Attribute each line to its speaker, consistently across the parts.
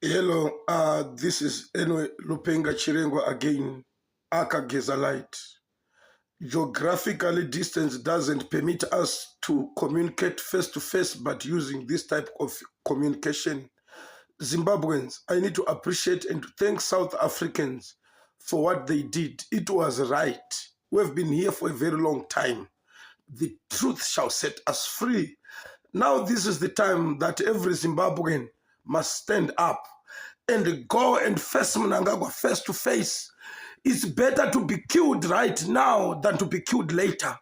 Speaker 1: Hello, this is Enwe Lupenga Chirengo again, Aka Gezalite. Geographically, distance doesn't permit us to communicate face to face, but using this type of communication. Zimbabweans, I need to appreciate and to thank South Africans for what they did. It was right. We've been here for a very long time. The truth shall set us free. Now this is the time that every Zimbabwean must stand up and go and face Mnangagwa face to face. It's better to be killed right now than to be killed later.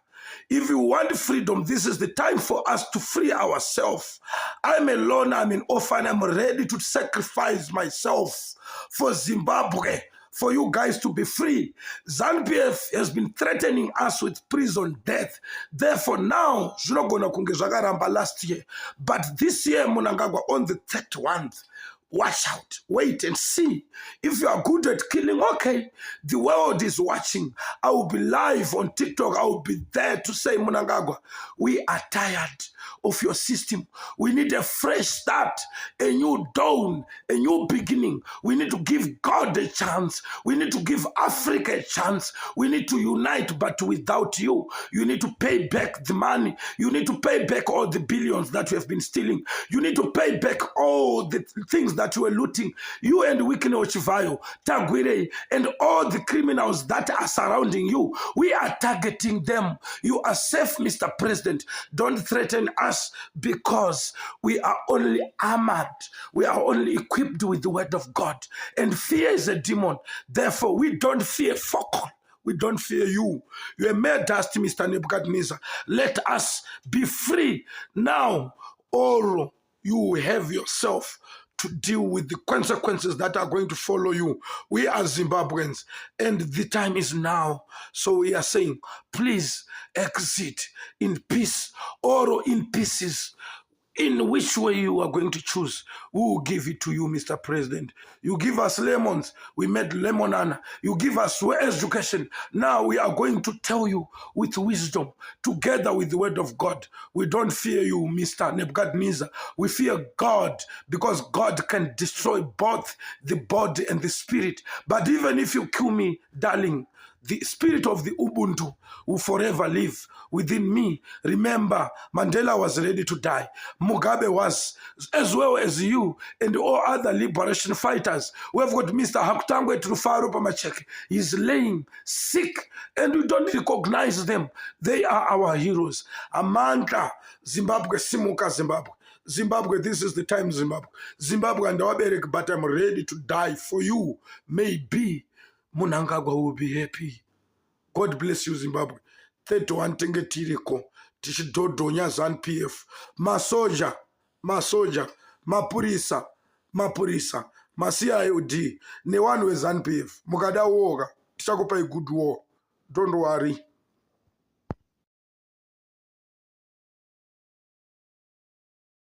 Speaker 1: If you want freedom, this is the time for us to free ourselves. I'm alone, I'm an orphan, I'm ready to sacrifice myself for Zimbabwe, for you guys to be free. ZANU-PF has been threatening us with prison death. Therefore now, zvinogona kunge zvakaramba last year. But this year, Mnangagwa, on the 31st, watch out, wait and see. If you are good at killing, okay, the world is watching. I will be live on TikTok. I will be there to say, Mnangagwa, we are tired of your system. We need a fresh start, a new dawn, a new beginning. We need to give God a chance. We need to give Africa a chance. We need to unite, but without you. You need to pay back the money. You need to pay back all the billions that you have been stealing. You need to pay back all the things that you were looting. You and Wikino Chivayo, Tagwire, and all the criminals that are surrounding you. We are targeting them. You are safe, Mr. President. Don't threaten us because we are only armored. We are only equipped with the word of God. And fear is a demon. Therefore, we don't fear Falcon. We don't fear you. You are mere dust, Mr. Nebuchadnezzar. Let us be free now, or you have yourself to deal with the consequences that are going to follow you. We are Zimbabweans, and the time is now. So we are saying, please exit in peace or in pieces. In which way you are going to choose, we will give it to you, Mr. President. You give us lemons, we made lemonade. You give us education. Now we are going to tell you with wisdom, together with the word of God. We don't fear you, Mr. Nebuchadnezzar. We fear God, because God can destroy both the body and the spirit. But even if you kill me, darling, the spirit of the Ubuntu will forever live within me. Remember, Mandela was ready to die. Mugabe was, as well as you and all other liberation fighters. We've got Mr. Hakutangwe Trufaro Pamacheke. He's laying sick, and we don't recognize them. They are our heroes. Amanda, Zimbabwe, Simuka, Zimbabwe. Zimbabwe, this is the time, Zimbabwe. Zimbabwe and Aberek, but I'm ready to die for you. Maybe Mnangagwa will be happy. God bless you, Zimbabwe. 31 tenge tiriko. Tishidodonya ZANU-PF. Masoja, mapurisa, CIOD. Ne one with ZANU-PF. Mukada woga. Tichakupa a good war. Don't worry.